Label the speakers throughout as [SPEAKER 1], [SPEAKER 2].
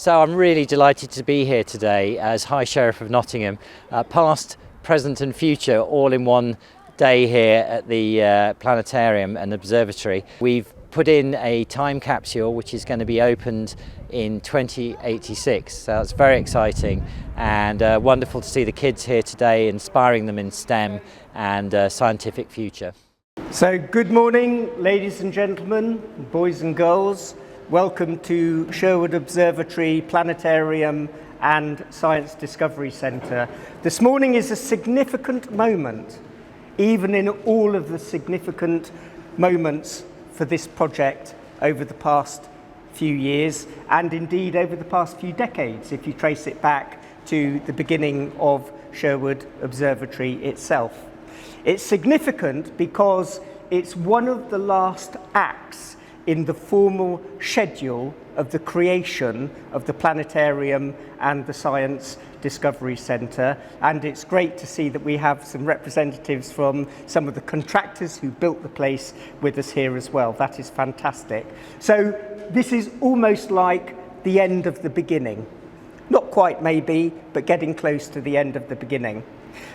[SPEAKER 1] So I'm really delighted to be here today as High Sheriff of Nottingham, past, present and future all in one day here at the Planetarium and Observatory. We've put in a time capsule which is going to be opened in 2086, so it's very exciting and wonderful to see the kids here today, inspiring them in STEM and scientific future.
[SPEAKER 2] So good morning, ladies and gentlemen, boys and girls. Welcome to Sherwood Observatory, Planetarium and Science Discovery Centre. This morning is a significant moment, even in all of the significant moments for this project over the past few years, and indeed over the past few decades, if you trace it back to the beginning of Sherwood Observatory itself. It's significant because it's one of the last acts in the formal schedule of the creation of the Planetarium and the Science Discovery Centre, and it's great to see that we have some representatives from some of the contractors who built the place with us here as well. That is fantastic. So this is almost like the end of the beginning. Not quite maybe, but getting close to the end of the beginning.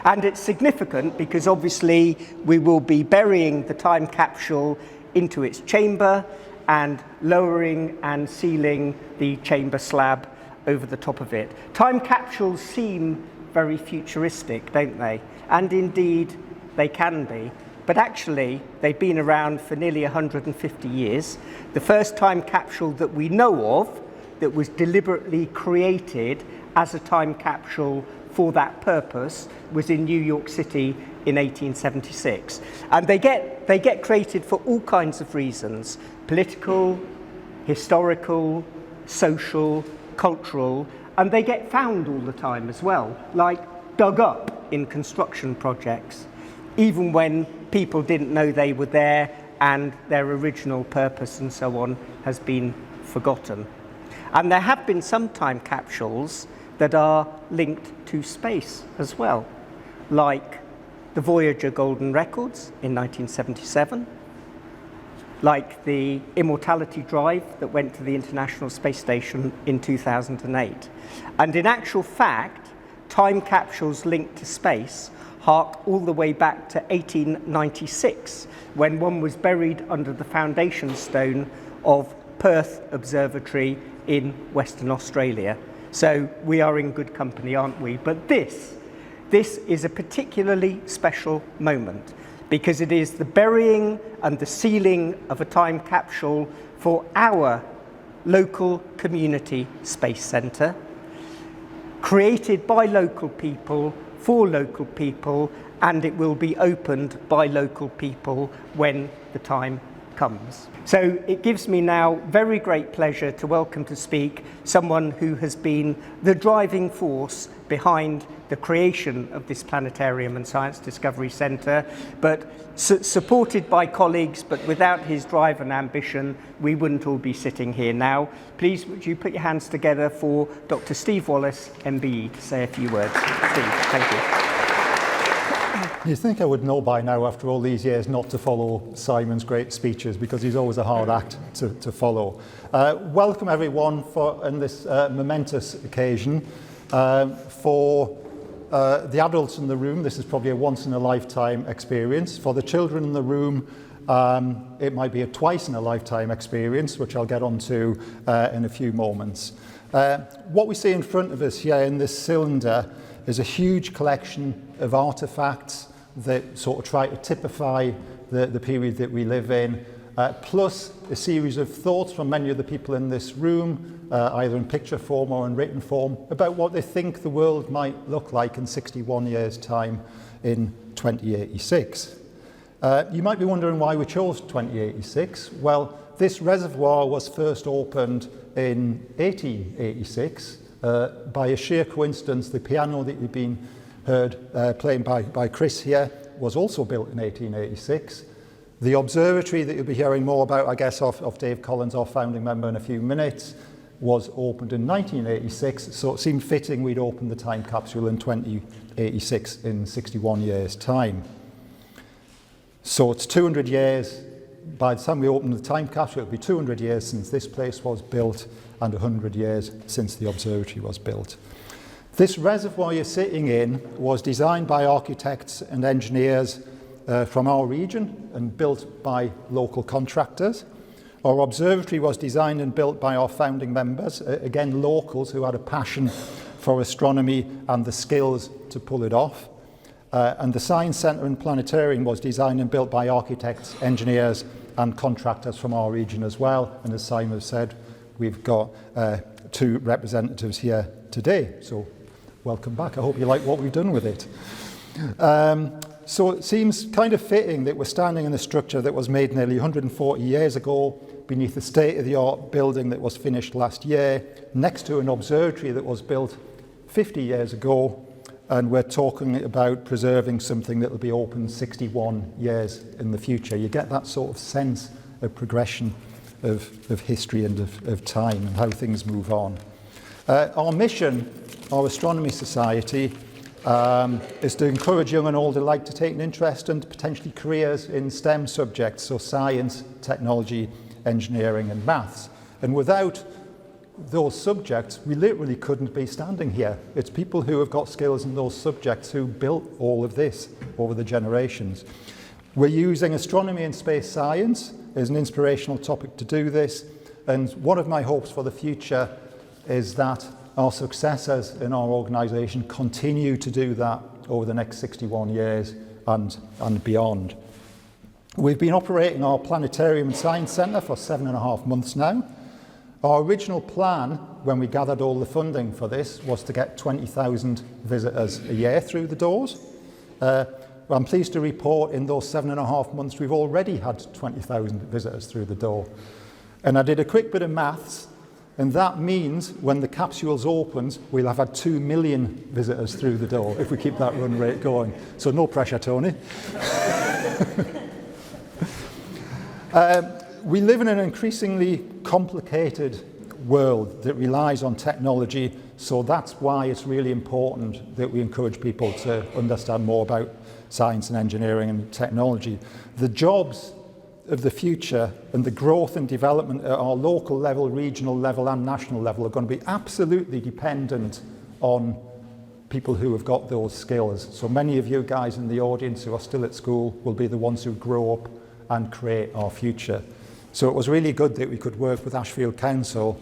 [SPEAKER 2] And it's significant because obviously we will be burying the time capsule into its chamber and lowering and sealing the chamber slab over the top of it. Time capsules seem very futuristic, don't they? And indeed they can be, but actually they've been around for nearly 150 years. The first time capsule that we know of that was deliberately created as a time capsule for that purpose was in New York City in 1876. And they get created for all kinds of reasons: political, historical, social, cultural, and they get found all the time as well, like dug up in construction projects, even when people didn't know they were there and their original purpose and so on has been forgotten. And there have been some time capsules that are linked to space as well, like the Voyager Golden Records in 1977, like the Immortality Drive that went to the International Space Station in 2008. And in actual fact, time capsules linked to space hark all the way back to 1896, when one was buried under the foundation stone of Perth Observatory in Western Australia. So we are in good company, aren't we? But this is a particularly special moment because it is the burying and the sealing of a time capsule for our local community space centre, created by local people, for local people, and it will be opened by local people when the time comes. So it gives me now very great pleasure to welcome to speak someone who has been the driving force behind the creation of this Planetarium and Science Discovery Centre, but supported by colleagues, but without his drive and ambition, we wouldn't all be sitting here now. Please, would you put your hands together for Dr. Steve Wallace, MBE, to say a few words. Steve, thank you.
[SPEAKER 3] You'd think I would know by now, after all these years, not to follow Simon's great speeches, because he's always a hard act to follow. Welcome everyone on this momentous occasion. For the adults in the room, this is probably a once-in-a-lifetime experience. For the children in the room, it might be a twice-in-a-lifetime experience, which I'll get onto in a few moments. What we see in front of us here in this cylinder is a huge collection of artefacts that sort of try to typify the period that we live in, plus a series of thoughts from many of the people in this room, either in picture form or in written form, about what they think the world might look like in 61 years' time in 2086. You might be wondering why we chose 2086. Well, this reservoir was first opened in 1886. By a sheer coincidence, the piano that you've been heard playing by Chris here was also built in 1886. The observatory that you'll be hearing more about, I guess, of Dave Collins, our founding member, in a few minutes, was opened in 1986, so it seemed fitting we'd open the time capsule in 2086 in 61 years' time. So it's 200 years by the time we open the time capsule, it'll be 200 years since this place was built and 100 years since the observatory was built. This reservoir you're sitting in was designed by architects and engineers from our region and built by local contractors. Our observatory was designed and built by our founding members, again locals who had a passion for astronomy and the skills to pull it off. And the Science Centre and Planetarium was designed and built by architects, engineers and contractors from our region as well. And as Simon said, we've got 2 representatives here today. So welcome back. I hope you like what we've done with it. So it seems kind of fitting that we're standing in a structure that was made nearly 140 years ago beneath a state-of-the-art building that was finished last year, next to an observatory that was built 50 years ago, and we're talking about preserving something that will be open 61 years in the future. You get that sort of sense of progression of history and of time and how things move on. Our mission, our Astronomy Society, is to encourage young and old alike to take an interest and potentially careers in STEM subjects, so science, technology, engineering and maths. And without those subjects, we literally couldn't be standing here. It's people who have got skills in those subjects who built all of this over the generations. We're using astronomy and space science as an inspirational topic to do this, and one of my hopes for the future is that our successors in our organisation continue to do that over the next 61 years and beyond. We've been operating our Planetarium and Science Centre for 7.5 months now. Our original plan, when we gathered all the funding for this, was to get 20,000 visitors a year through the doors. I'm pleased to report in those 7.5 months we've already had 20,000 visitors through the door. And I did a quick bit of maths, and that means when the capsule's opens, we'll have had 2 million visitors through the door if we keep that run rate going. So no pressure, Tony. We live in an increasingly complicated world that relies on technology, so that's why it's really important that we encourage people to understand more about science and engineering and technology. The jobs of the future and the growth and development at our local level, regional level and national level are going to be absolutely dependent on people who have got those skills. So many of you guys in the audience who are still at school will be the ones who grow up and create our future. So it was really good that we could work with Ashfield Council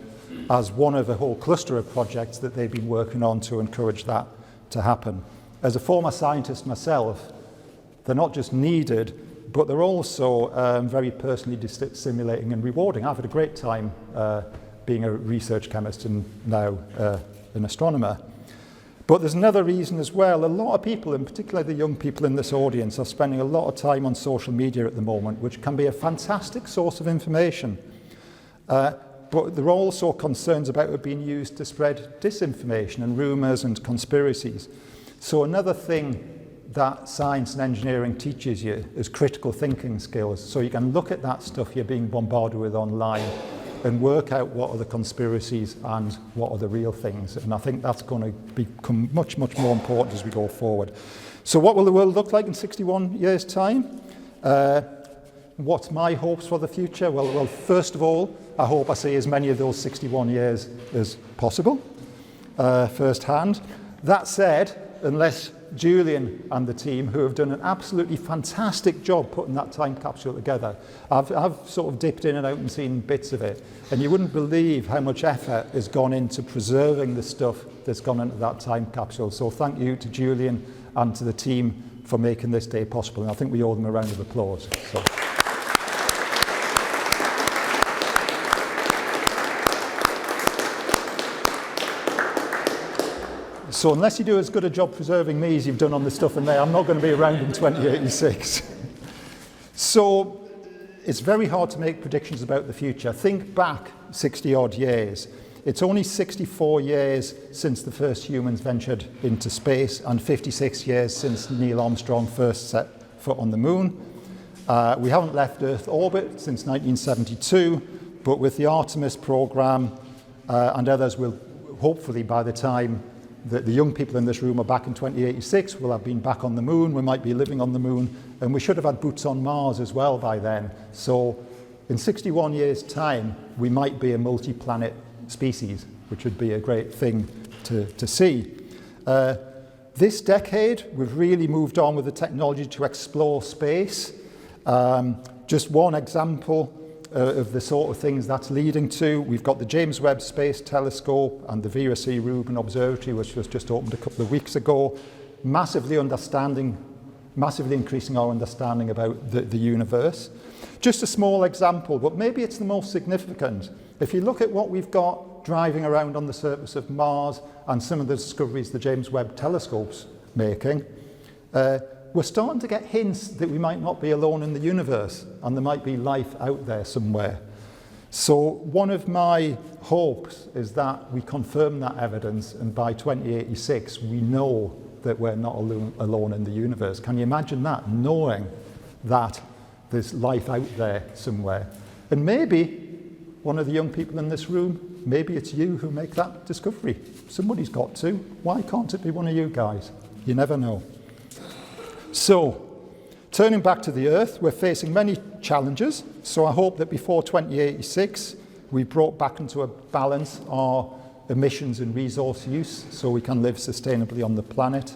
[SPEAKER 3] as one of a whole cluster of projects that they've been working on to encourage that to happen. As a former scientist myself, they're not just needed, but they're also very personally stimulating and rewarding. I've had a great time being a research chemist and now an astronomer. But there's another reason as well. A lot of people, and particularly the young people in this audience, are spending a lot of time on social media at the moment, which can be a fantastic source of information. But there are also concerns about it being used to spread disinformation and rumours and conspiracies. So another thing that science and engineering teaches you is critical thinking skills. So you can look at that stuff you're being bombarded with online and work out what are the conspiracies and what are the real things. And I think that's going to become much, much more important as we go forward. So what will the world look like in 61 years' time? What's my hopes for the future? Well, first of all, I hope I see as many of those 61 years as possible, firsthand. That said, unless Julian and the team, who have done an absolutely fantastic job putting that time capsule together. I've sort of dipped in and out and seen bits of it, and you wouldn't believe how much effort has gone into preserving the stuff that's gone into that time capsule. So thank you to Julian and to the team for making this day possible, and I think we owe them a round of applause. So unless you do as good a job preserving me as you've done on the stuff in there, I'm not going to be around in 2086. So it's very hard to make predictions about the future. Think back 60 odd years. It's only 64 years since the first humans ventured into space and 56 years since Neil Armstrong first set foot on the moon. We haven't left Earth orbit since 1972, but with the Artemis program and others, will hopefully by the time the young people in this room are back in 2086, we'll have been back on the moon, we might be living on the moon, and we should have had boots on Mars as well by then. So in 61 years' time, we might be a multi-planet species, which would be a great thing to see. This decade, we've really moved on with the technology to explore space. Just one example of the sort of things that's leading to, we've got the James Webb Space Telescope and the Vera C. Rubin Observatory, which was just opened a couple of weeks ago, massively increasing our understanding about the universe. Just a small example, but maybe it's the most significant. If you look at what we've got driving around on the surface of Mars and some of the discoveries the James Webb Telescope's making, we're starting to get hints that we might not be alone in the universe and there might be life out there somewhere. So one of my hopes is that we confirm that evidence, and by 2086 we know that we're not alone in the universe. Can you imagine that, knowing that there's life out there somewhere? And maybe one of the young people in this room, maybe it's you who make that discovery. Somebody's got to. Why can't it be one of you guys? You never know. So, turning back to the Earth, we're facing many challenges. So I hope that before 2086, we brought back into a balance our emissions and resource use so we can live sustainably on the planet.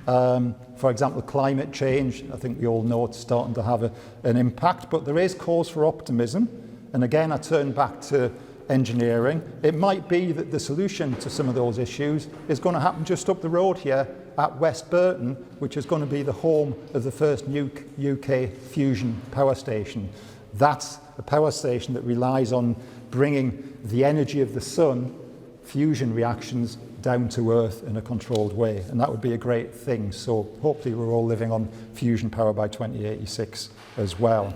[SPEAKER 3] For example, climate change, I think we all know it's starting to have an impact, but there is cause for optimism. And again, I turn back to engineering. It might be that the solution to some of those issues is going to happen just up the road here at West Burton, which is going to be the home of the first UK fusion power station. That's a power station that relies on bringing the energy of the sun, fusion reactions, down to Earth in a controlled way. And that would be a great thing. So hopefully we're all living on fusion power by 2086 as well.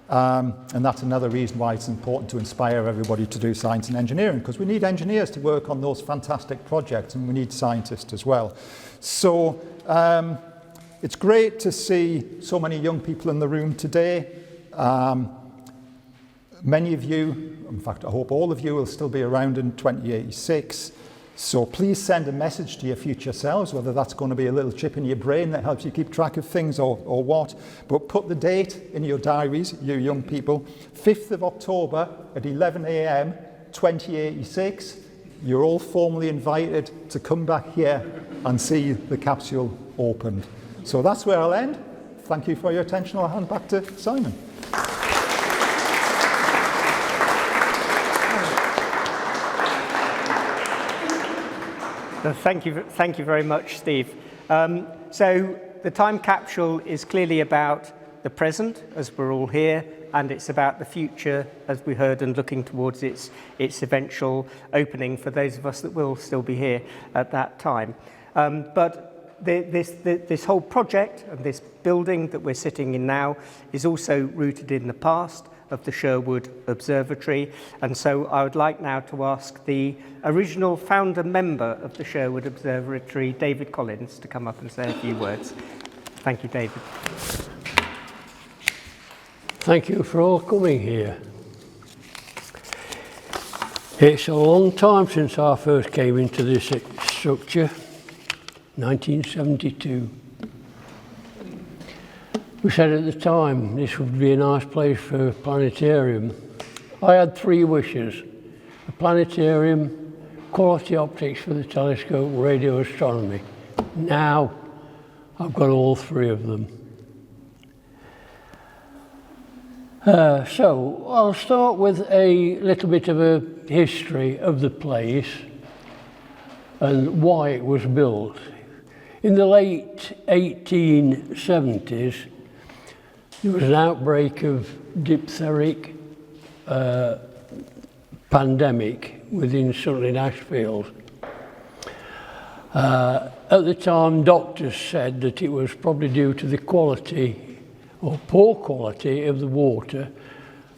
[SPEAKER 3] And that's another reason why it's important to inspire everybody to do science and engineering, because we need engineers to work on those fantastic projects, and we need scientists as well. So it's great to see so many young people in the room today. Many of you, in fact I hope all of you, will still be around in 2086. So please send a message to your future selves, whether that's going to be a little chip in your brain that helps you keep track of things or what. But put the date in your diaries, you young people. 5th of October at 11 a.m, 2086. You're all formally invited to come back here and see the capsule opened. So that's where I'll end. Thank you for your attention. I'll hand back to Simon.
[SPEAKER 2] Thank you very much, Steve. So the time capsule is clearly about the present, as we're all here, and it's about the future, as we heard, and looking towards its eventual opening for those of us that will still be here at that time. But this whole project and this building that we're sitting in now is also rooted in the past of the Sherwood Observatory, and so I would like now to ask the original founder member of the Sherwood Observatory, David Collins, to come up and say a few words. Thank you, David.
[SPEAKER 4] Thank you for all coming here. It's a long time since I first came into this structure, 1972. We said at the time this would be a nice place for a planetarium. I had 3 wishes: a planetarium, quality optics for the telescope, radio astronomy. Now I've got all 3 of them. So I'll start with a little bit of a history of the place and why it was built. In the late 1870s, there was an outbreak of diphtheric pandemic within Sutton Ashfield. At the time, doctors said that it was probably due to the quality or poor quality of the water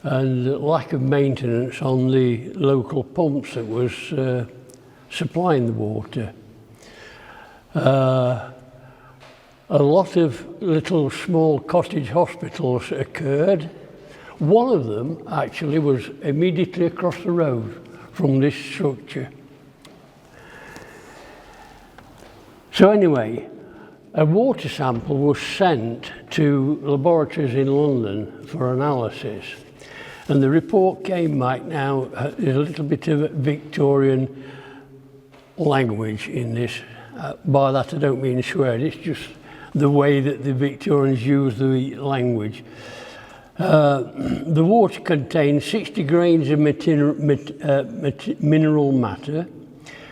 [SPEAKER 4] and the lack of maintenance on the local pumps that was supplying the water. A lot of little small cottage hospitals occurred. One of them actually was immediately across the road from this structure. So anyway, a water sample was sent to laboratories in London for analysis. And the report came back. Now, there's a little bit of Victorian language in this. By that I don't mean swear, it's just the way that the Victorians use the language. The water contained 60 grains of mineral matter,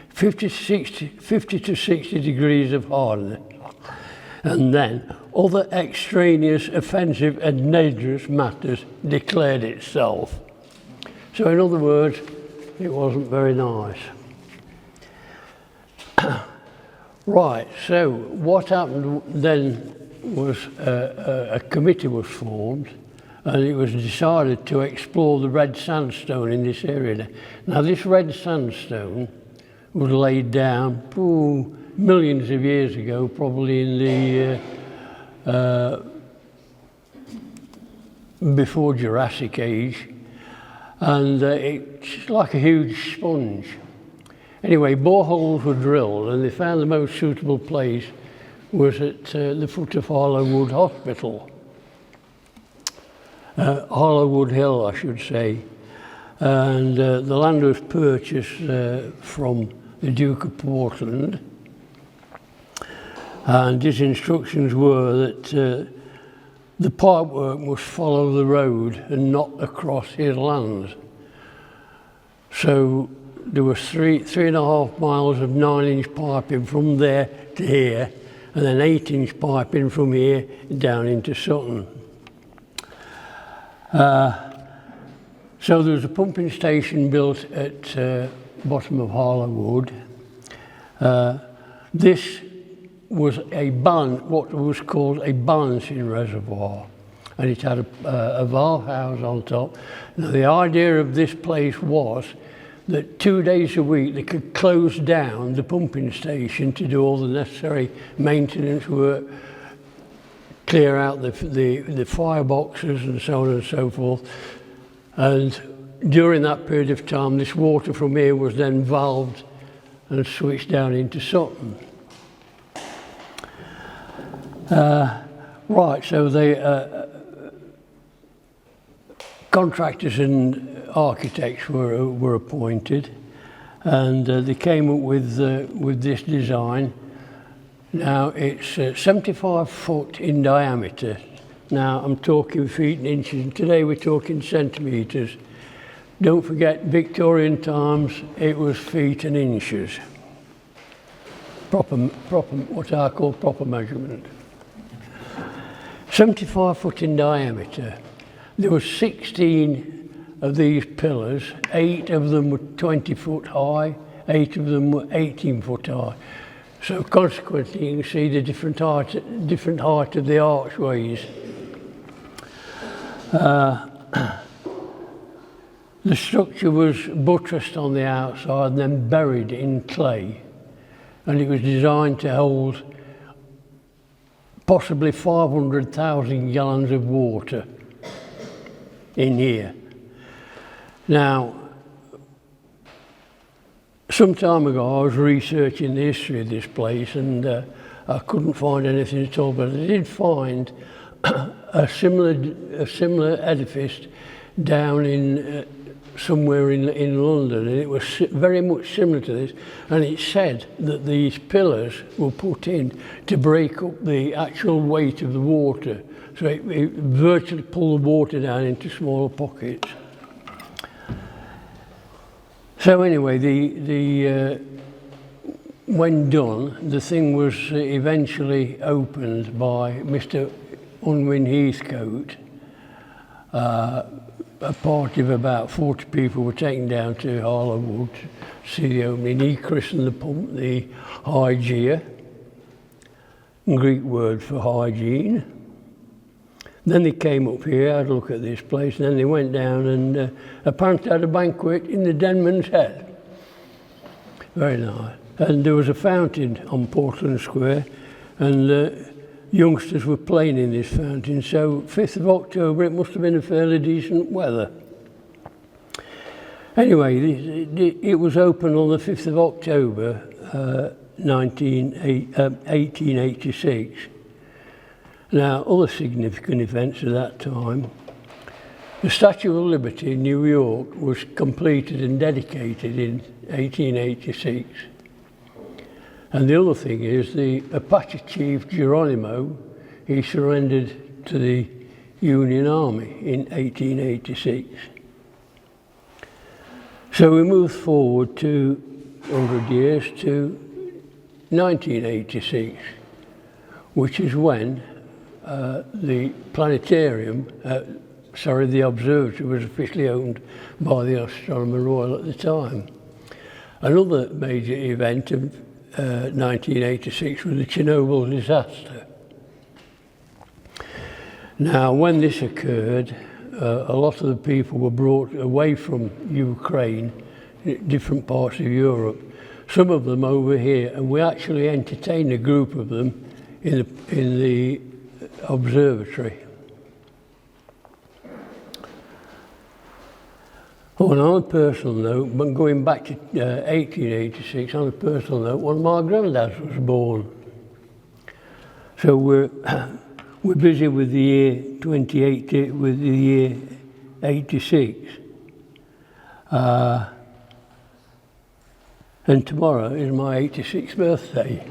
[SPEAKER 4] 50 to 60 degrees of hardness, and then other extraneous, offensive and dangerous matters declared itself. So in other words, it wasn't very nice. Right, so what happened then was a committee was formed, and it was decided to explore the red sandstone in this area. Now this red sandstone was laid down millions of years ago, probably in the before Jurassic Age, and it's like a huge sponge. Anyway, boreholes were drilled, and they found the most suitable place was at the foot of Sherwood Hospital. Sherwood Hill, I should say. And the land was purchased from the Duke of Portland. And his instructions were that the pipework must follow the road and not across his lands. So there was 3.5 miles of 9-inch piping from there to here, and then 8-inch piping from here down into Sutton. So there was a pumping station built at bottom of Sherwood. This was what was called a balancing reservoir, and it had a valve house on top. Now, the idea of this place was that 2 days a week they could close down the pumping station to do all the necessary maintenance work, clear out the fireboxes and so on and so forth. And during that period of time, this water from here was then valved and switched down into Sutton. Right, so the contractors and architects were appointed, and they came up with this design. Now it's 75 foot in diameter. Now I'm talking feet and inches, and today we're talking centimetres. Don't forget, Victorian times it was feet and inches. Proper, what I call proper measurement. 75 foot in diameter. There were 16 of these pillars. 8 of them were 20 foot high, 8 of them were 18 foot high. So consequently, you can see the different height of the archways. The structure was buttressed on the outside and then buried in clay, and it was designed to hold possibly 500,000 gallons of water in here. Now, some time ago I was researching the history of this place, and I couldn't find anything at all, but I did find a similar edifice down in somewhere in London, and it was very much similar to this, and it said that these pillars were put in to break up the actual weight of the water, so it virtually pulled the water down into smaller pockets. So anyway, when done, the thing was eventually opened by Mr. Unwin Heathcote. A party of about 40 people were taken down to Sherwood to see the opening. He christened the pump the Hygeia, Greek word for hygiene. Then they came up here, had a look at this place, and then they went down and apparently had a banquet in the Denman's Head. Very nice. And there was a fountain on Portland Square, and youngsters were playing in this fountain. So 5th of October, it must have been a fairly decent weather. Anyway, it was open on the 5th of October, 1886. Now, other significant events at that time: the Statue of Liberty in New York was completed and dedicated in 1886. And the other thing is the Apache chief Geronimo, he surrendered to the Union Army in 1886. So we moved forward 200 years to 1986, which is when the planetarium, the observatory was officially owned by the Astronomer Royal at the time. Another major event of 1986 was the Chernobyl disaster. Now, when this occurred, a lot of the people were brought away from Ukraine, different parts of Europe, some of them over here, and we actually entertained a group of them in the observatory. On a personal note, but going back to 1886, on a personal note, one of my granddads was born. So we're busy with the year 2080, with the year 86. And tomorrow is my 86th birthday.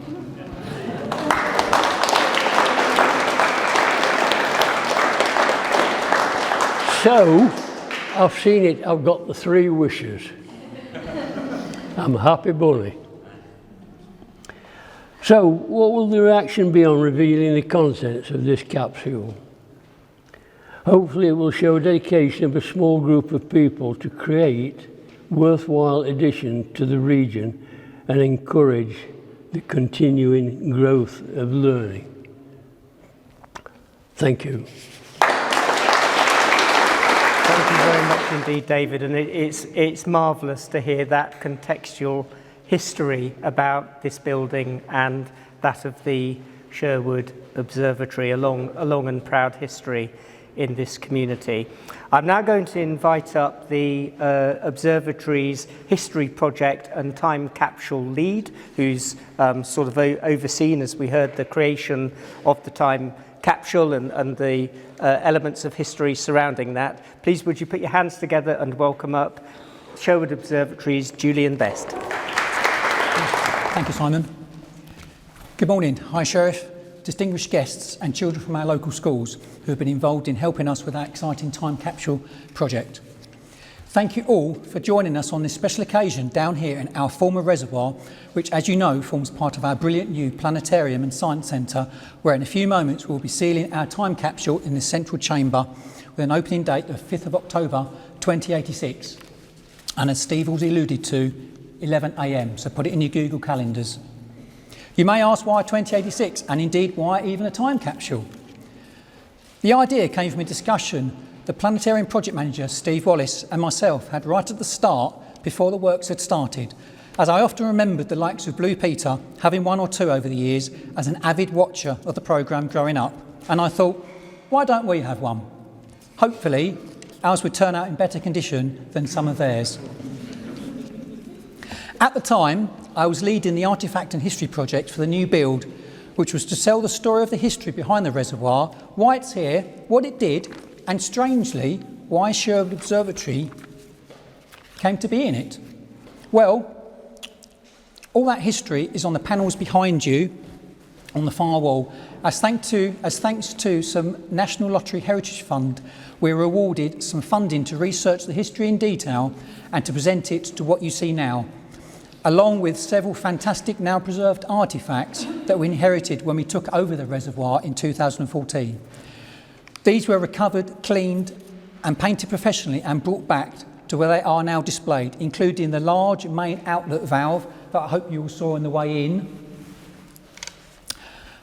[SPEAKER 4] So, I've seen it, I've got the 3 wishes. I'm a happy bunny. So, what will the reaction be on revealing the contents of this capsule? Hopefully it will show dedication of a small group of people to create worthwhile addition to the region and encourage the continuing growth of learning. Thank you.
[SPEAKER 2] Thank you very much indeed, David, and it's marvellous to hear that contextual history about this building and that of the Sherwood Observatory, a long and proud history in this community. I'm now going to invite up the Observatory's History Project and Time Capsule lead, who's sort of overseen, as we heard, the creation of the Time Capsule and the elements of history surrounding that. Please would you put your hands together and welcome up Sherwood Observatory's Julian Best.
[SPEAKER 5] Thank you, Simon. Good morning, High Sheriff, distinguished guests and children from our local schools who have been involved in helping us with our exciting Time Capsule project. Thank you all for joining us on this special occasion down here in our former reservoir, which, as you know, forms part of our brilliant new planetarium and science centre, where in a few moments we'll be sealing our time capsule in the central chamber with an opening date of 5th of October 2086. And as Steve already alluded to, 11 AM, so put it in your Google calendars. You may ask why 2086, and indeed why even a time capsule? The idea came from a discussion the planetarium project manager, Steve Wallace, and myself had right at the start before the works had started, as I often remembered the likes of Blue Peter, having 1 or 2 over the years, as an avid watcher of the programme growing up, and I thought, why don't we have one? Hopefully, ours would turn out in better condition than some of theirs. At the time, I was leading the Artefact and History project for the new build, which was to tell the story of the history behind the reservoir, why it's here, what it did, and strangely, why Sherwood Observatory came to be in it. Well, all that history is on the panels behind you on the far wall. As thanks to some National Lottery Heritage Fund, we were awarded some funding to research the history in detail and to present it to what you see now, along with several fantastic now preserved artefacts that we inherited when we took over the reservoir in 2014. These were recovered, cleaned and painted professionally and brought back to where they are now displayed, including the large main outlet valve that I hope you all saw on the way in.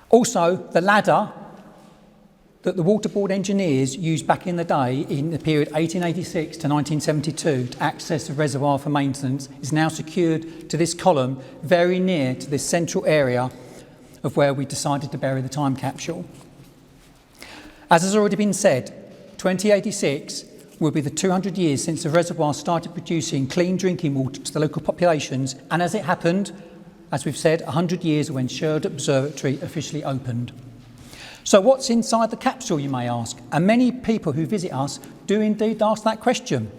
[SPEAKER 5] Also, the ladder that the waterboard engineers used back in the day in the period 1886 to 1972 to access the reservoir for maintenance is now secured to this column very near to this central area of where we decided to bury the time capsule. As has already been said, 2086 will be the 200 years since the reservoir started producing clean drinking water to the local populations, and as it happened, as we've said, 100 years when Sherwood Observatory officially opened. So what's inside the capsule, you may ask? And many people who visit us do indeed ask that question.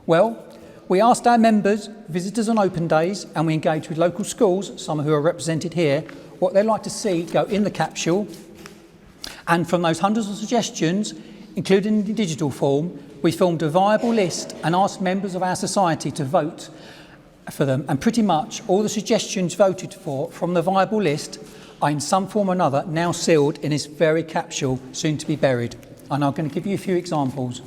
[SPEAKER 5] Well, we asked our members, visitors on open days, and we engaged with local schools, some who are represented here, what they'd like to see go in the capsule. And from those hundreds of suggestions, including in digital form, we formed a viable list and asked members of our society to vote for them. And pretty much all the suggestions voted for from the viable list are in some form or another now sealed in this very capsule, soon to be buried. And I'm going to give you a few examples.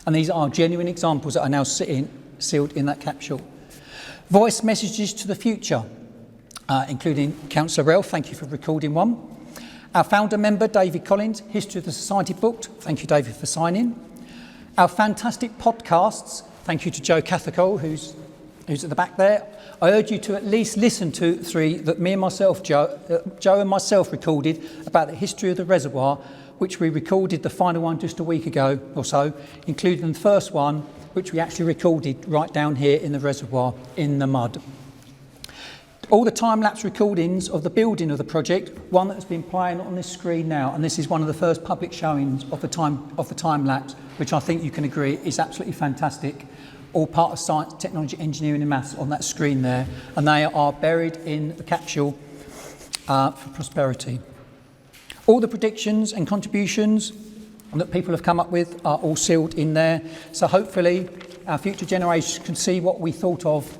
[SPEAKER 5] And these are genuine examples that are now sealed in that capsule. Voice messages to the future, including Councillor Rell, thank you for recording one. Our founder member, David Collins, History of the Society booked, thank you David for signing. Our fantastic podcasts, thank you to Joe Cathacol, who's at the back there. I urge you to at least listen to 3 that me and myself, Joe and myself recorded about the history of the reservoir, which we recorded the final one just a week ago or so, including the first one, which we actually recorded right down here in the reservoir, in the mud. All the time-lapse recordings of the building of the project, one that has been playing on this screen now, and this is one of the first public showings of the time-lapse, which I think you can agree is absolutely fantastic. All part of science, technology, engineering and maths on that screen there, and they are buried in the capsule for prosperity. All the predictions and contributions that people have come up with are all sealed in there, so hopefully our future generations can see what we thought of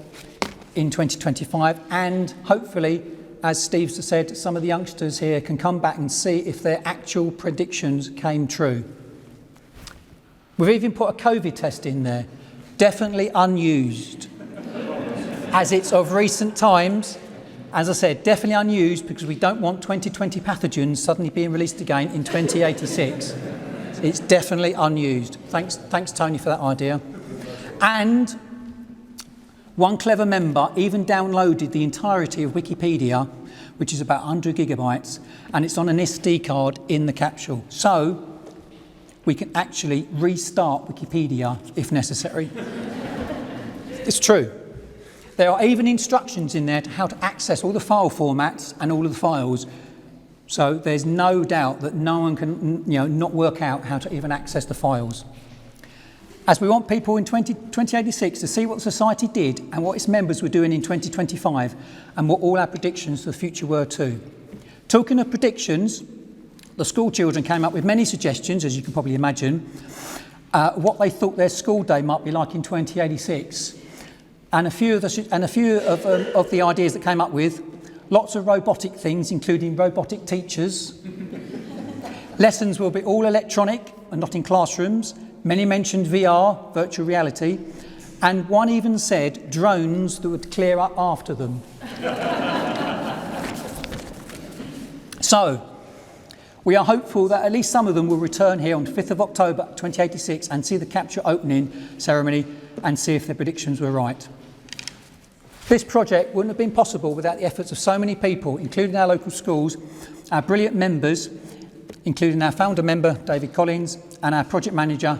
[SPEAKER 5] in 2025, and hopefully, as Steve said, some of the youngsters here can come back and see if their actual predictions came true. We've even put a COVID test in there, definitely unused, as it's of recent times. As I said, definitely unused because we don't want 2020 pathogens suddenly being released again in 2086. It's definitely unused. Thanks Tony for that idea. And one clever member even downloaded the entirety of Wikipedia, which is about 100 gigabytes, and it's on an SD card in the capsule. So we can actually restart Wikipedia if necessary. It's true. There are even instructions in there to how to access all the file formats and all of the files. So there's no doubt that no one can not work out how to even access the files. As we want people in 2086 to see what the Society did and what its members were doing in 2025 and what all our predictions for the future were too. Talking of predictions, the school children came up with many suggestions, as you can probably imagine, what they thought their school day might be like in 2086. And a few of the ideas that came up with, lots of robotic things, including robotic teachers. Lessons will be all electronic and not in classrooms. Many mentioned VR, virtual reality, and one even said drones that would clear up after them. So, we are hopeful that at least some of them will return here on 5th of October 2086 and see the capsule opening ceremony and see if their predictions were right. This project wouldn't have been possible without the efforts of so many people, including our local schools, our brilliant members, including our founder member, David Collins, and our project manager,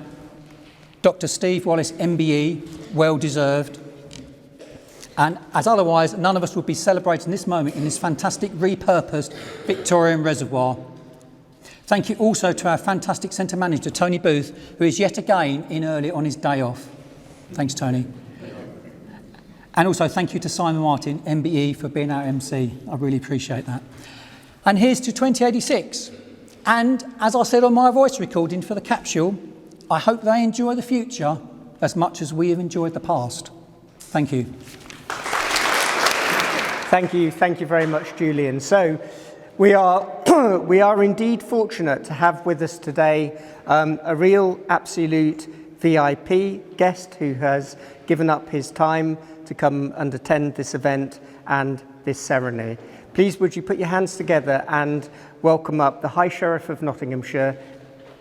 [SPEAKER 5] Dr. Steve Wallace, MBE, well deserved. And as otherwise, none of us would be celebrating this moment in this fantastic repurposed Victorian reservoir. Thank you also to our fantastic centre manager, Tony Booth, who is yet again in early on his day off. Thanks, Tony. And also thank you to Simon Martin, MBE, for being our MC. I really appreciate that. And here's to 2086. And as I said on my voice recording for the capsule, I hope they enjoy the future as much as we have enjoyed the past. Thank you.
[SPEAKER 2] Thank you very much, Julian. So we are indeed fortunate to have with us today a real absolute VIP guest who has given up his time to come and attend this event and this ceremony. Please would you put your hands together and welcome up the High Sheriff of Nottinghamshire,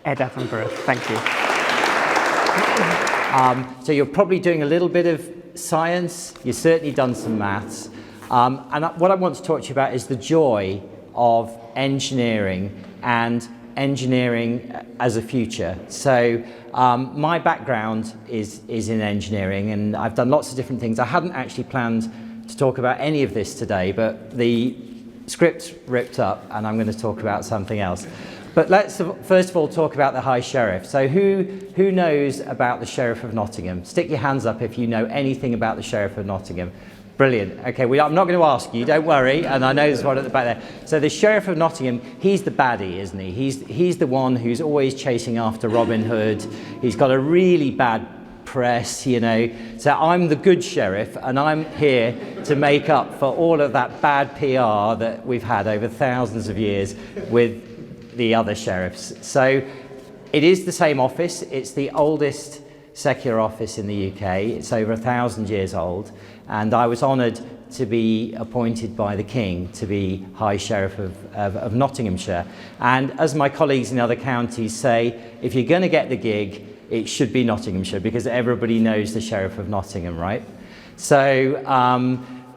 [SPEAKER 2] Ed Attenborough. Thank you.
[SPEAKER 1] So you're probably doing a little bit of science, you've certainly done some maths, and what I want to talk to you about is the joy of engineering and engineering as a future. So my background is in engineering, and I've done lots of different things. I hadn't actually planned to talk about any of this today, but the script's ripped up and I'm going to talk about something else. But let's first of all talk about the High Sheriff. So who knows about the Sheriff of Nottingham? Stick your hands up if you know anything about the Sheriff of Nottingham. Brilliant. Okay, I'm not going to ask you, don't worry, and I know there's one at the back there. So the Sheriff of Nottingham, he's the baddie, isn't he? He's the one who's always chasing after Robin Hood. He's got a really bad press, you know. So I'm the good sheriff, and I'm here to make up for all of that bad PR that we've had over thousands of years with the other sheriffs. So it is the same office. It's the oldest secular office in the UK. It's over 1,000 years old, and I was honoured to be appointed by the King to be High Sheriff of Nottinghamshire. And as my colleagues in other counties say, if you're going to get the gig, it should be Nottinghamshire, because everybody knows the Sheriff of Nottingham, right? So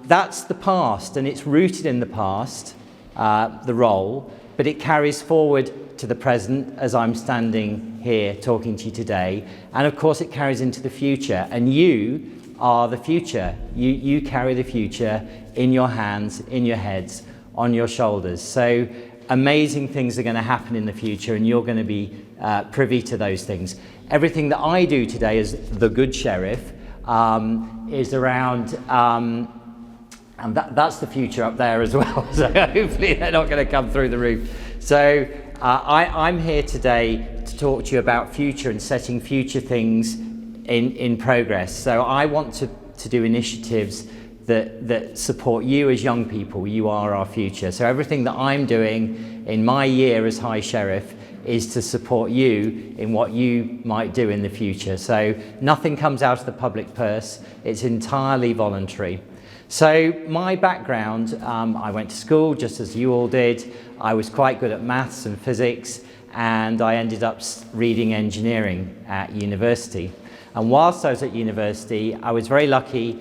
[SPEAKER 1] that's the past, and it's rooted in the past, the role, but it carries forward to the present as I'm standing here talking to you today. And of course it carries into the future, and you are the future. You carry the future in your hands, in your heads, on your shoulders. So amazing things are going to happen in the future, and you're going to be privy to those things. Everything that I do today as the good sheriff is around, and that's the future up there as well, so hopefully they're not going to come through the roof. So I'm here today to talk to you about future and setting future things in progress. So I want to do initiatives that support you as young people. You are our future. So everything that I'm doing in my year as High Sheriff is to support you in what you might do in the future. So nothing comes out of the public purse. It's entirely voluntary. So my background, I went to school just as you all did. I was quite good at maths and physics, and I ended up reading engineering at university. And whilst I was at university, I was very lucky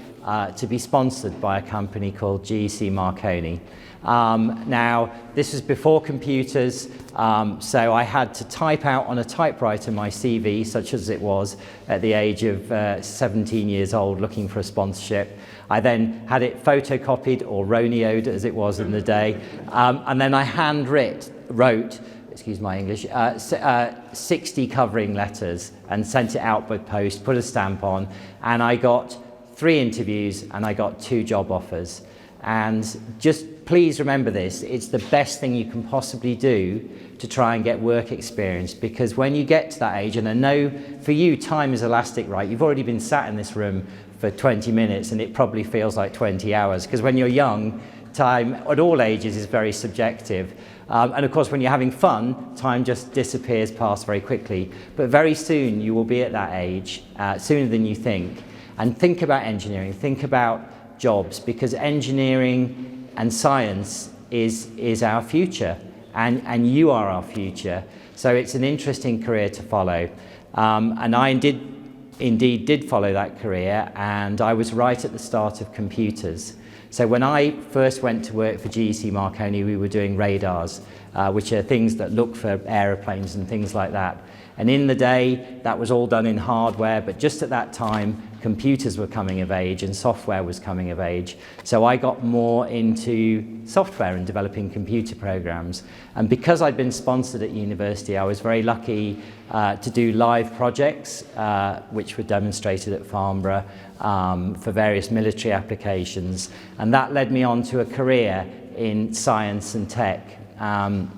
[SPEAKER 1] to be sponsored by a company called GEC Marconi. Now, this was before computers, so I had to type out on a typewriter my CV, such as it was at the age of 17 years old, looking for a sponsorship. I then had it photocopied, or Roneoed as it was in the day, and then I wrote, excuse my English, 60 covering letters and sent it out by post, put a stamp on, and I got 3 interviews and I got 2 job offers. And just please remember this, it's the best thing you can possibly do to try and get work experience, because when you get to that age, and I know for you time is elastic, right? You've already been sat in this room for 20 minutes and it probably feels like 20 hours, because when you're young, time at all ages is very subjective. And of course, when you're having fun, time just disappears past very quickly. But very soon you will be at that age, sooner than you think. And think about engineering, think about jobs, because engineering and science is our future, and you are our future. So it's an interesting career to follow. And I indeed did follow that career, and I was right at the start of computers. So when I first went to work for GEC Marconi, we were doing radars, which are things that look for aeroplanes and things like that. And in the day, that was all done in hardware, but just at that time, computers were coming of age and software was coming of age. So I got more into software and developing computer programs. And because I'd been sponsored at university, I was very lucky to do live projects, which were demonstrated at Farnborough for various military applications. And that led me on to a career in science and tech. And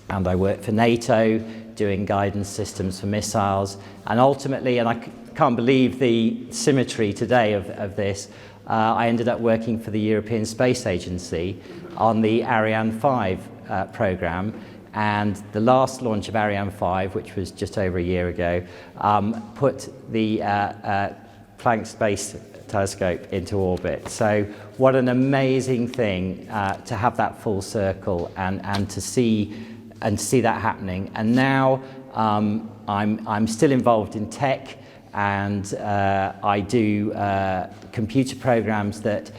[SPEAKER 1] I worked for NATO, doing guidance systems for missiles, and ultimately, and I can't believe the symmetry today of this, I ended up working for the European Space Agency on the Ariane 5 program, and the last launch of Ariane 5, which was just over a year ago, put the Planck Space Telescope into orbit. So what an amazing thing to have that full circle and to see that happening. And now I'm still involved in tech, and I do computer programs that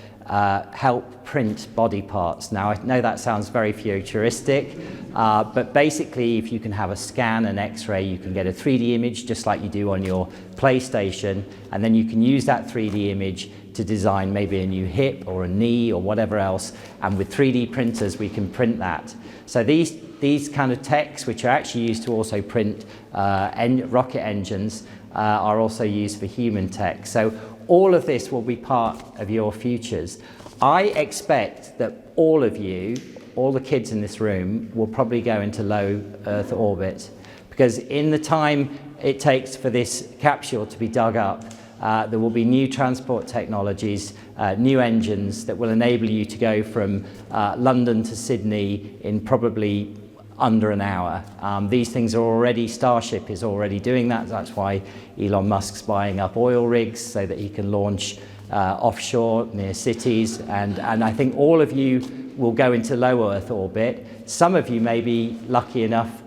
[SPEAKER 1] help print body parts. Now, I know that sounds very futuristic, but basically if you can have a scan, an X-ray, you can get a 3D image just like you do on your PlayStation, and then you can use that 3D image to design maybe a new hip or a knee or whatever else, and with 3D printers we can print that. So these kind of techs, which are actually used to also print rocket engines, are also used for human tech. So all of this will be part of your futures. I expect that all of you, all the kids in this room, will probably go into low Earth orbit, because in the time it takes for this capsule to be dug up, there will be new transport technologies, new engines that will enable you to go from London to Sydney in probably under an hour. These things are already, Starship is already doing that. That's why Elon Musk's buying up oil rigs so that he can launch offshore near cities. And I think all of you will go into low Earth orbit. Some of you may be lucky enough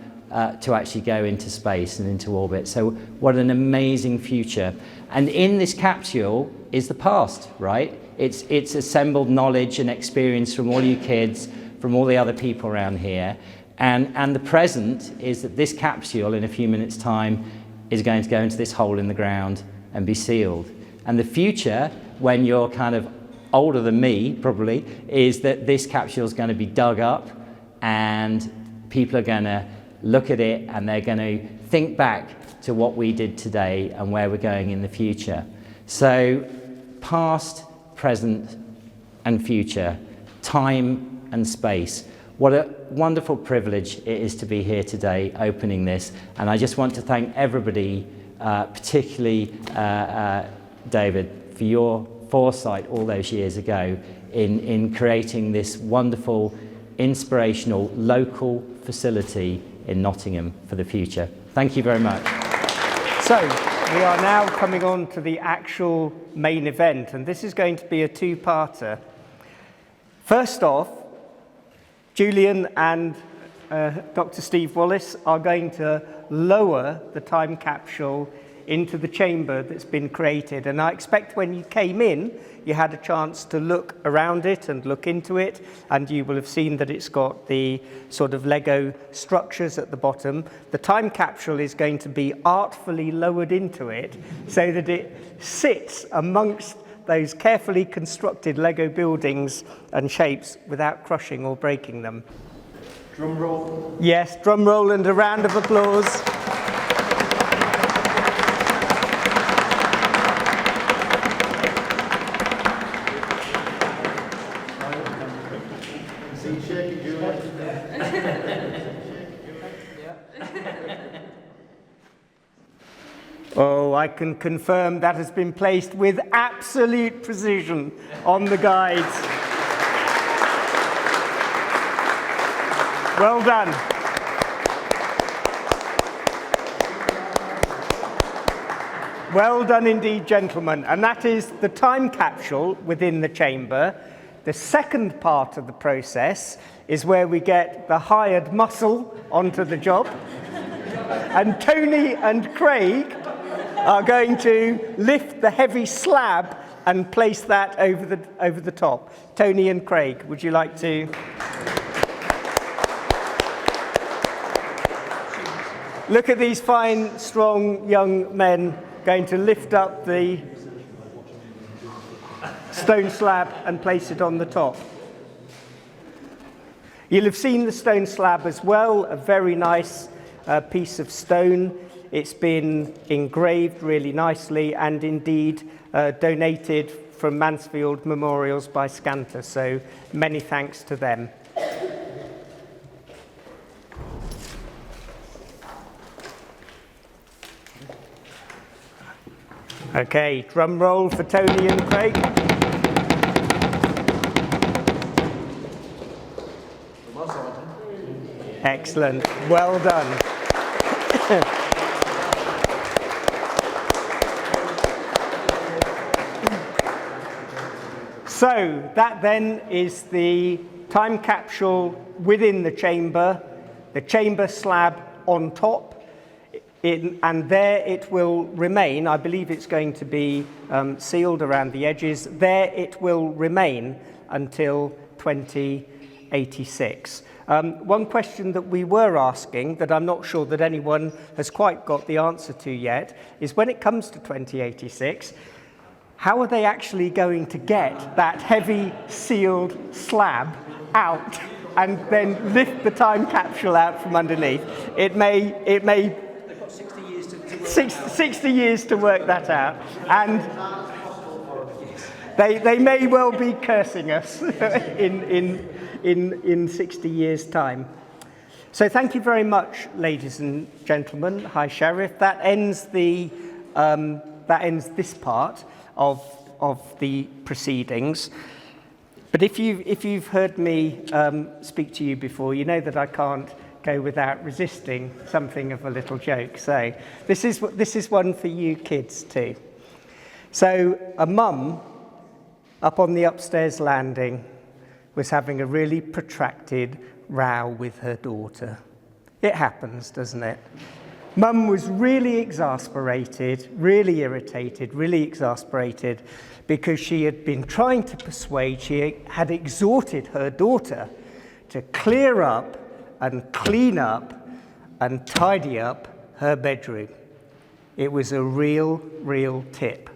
[SPEAKER 1] to actually go into space and into orbit. So what an amazing future. And in this capsule is the past, right? It's assembled knowledge and experience from all you kids, from all the other people around here. And the present is that this capsule in a few minutes' time is going to go into this hole in the ground and be sealed. And the future, when you're kind of older than me probably, is that this capsule is going to be dug up and people are going to look at it and they're going to think back to what we did today and where we're going in the future. So past, present and future, time and space. What a wonderful privilege it is to be here today opening this. And I just want to thank everybody, particularly David, for your foresight all those years ago in creating this wonderful, inspirational local facility in Nottingham for the future. Thank you very much.
[SPEAKER 2] So we are now coming on to the actual main event, and this is going to be a two-parter. First off, Julian and Dr. Steve Wallace are going to lower the time capsule into the chamber that's been created. And I expect when you came in, you had a chance to look around it and look into it, and you will have seen that it's got the sort of Lego structures at the bottom. The time capsule is going to be artfully lowered into it so that it sits amongst those carefully constructed Lego buildings and shapes without crushing or breaking them.
[SPEAKER 6] Drum roll.
[SPEAKER 2] Yes, drum roll and a round of applause. Oh, I can confirm that has been placed with absolute precision on the guides. Well done. Well done indeed, gentlemen. And that is the time capsule within the chamber. The second part of the process is where we get the hired muscle onto the job. And Tony and Craig are going to lift the heavy slab and place that over the top. Tony and Craig, would you like to? Look at these fine, strong young men going to lift up the stone slab and place it on the top. You'll have seen the stone slab as well, a very nice piece of stone. It's been engraved really nicely and indeed donated from Mansfield Memorials by Scanta, so many thanks to them. Okay, drum roll for Tony and Craig. Excellent, well done. So that then is the time capsule within the chamber slab on top, and there it will remain. I believe it's going to be sealed around the edges. There it will remain until 2086. One question that we were asking that I'm not sure that anyone has quite got the answer to yet is when it comes to 2086, how are they actually going to get that heavy sealed slab out and then lift the time capsule out from underneath? It may
[SPEAKER 5] They've got 60 years to
[SPEAKER 2] 60 years to work that out, and they may well be cursing us in 60 years' time. So thank you very much, ladies and gentlemen. Hi, Sheriff. That ends this part of the proceedings. But if you've heard me speak to you before, you know that I can't go without resisting something of a little joke. So this is one for you kids too. So a mum up on the upstairs landing was having a really protracted row with her daughter. It happens, doesn't it? Mum was really exasperated, really irritated, really exasperated because she had been trying to persuade, she had exhorted her daughter to clear up and clean up and tidy up her bedroom. It was a real tip.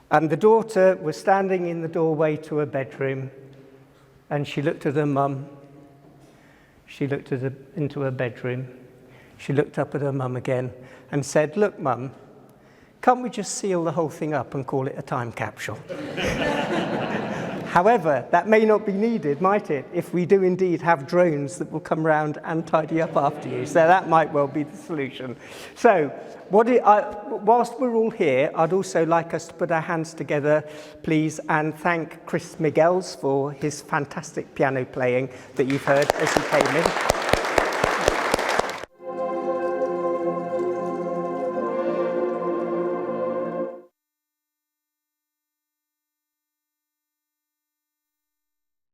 [SPEAKER 2] And the daughter was standing in the doorway to her bedroom, and she looked at her mum. She looked into her bedroom. She looked up at her mum again and said, "Look, Mum, can't we just seal the whole thing up and call it a time capsule?" However, that may not be needed, might it, if we do indeed have drones that will come round and tidy up after you. So that might well be the solution. So whilst we're all here, I'd also like us to put our hands together, please, and thank Chris Miguels for his fantastic piano playing that you've heard as he came in.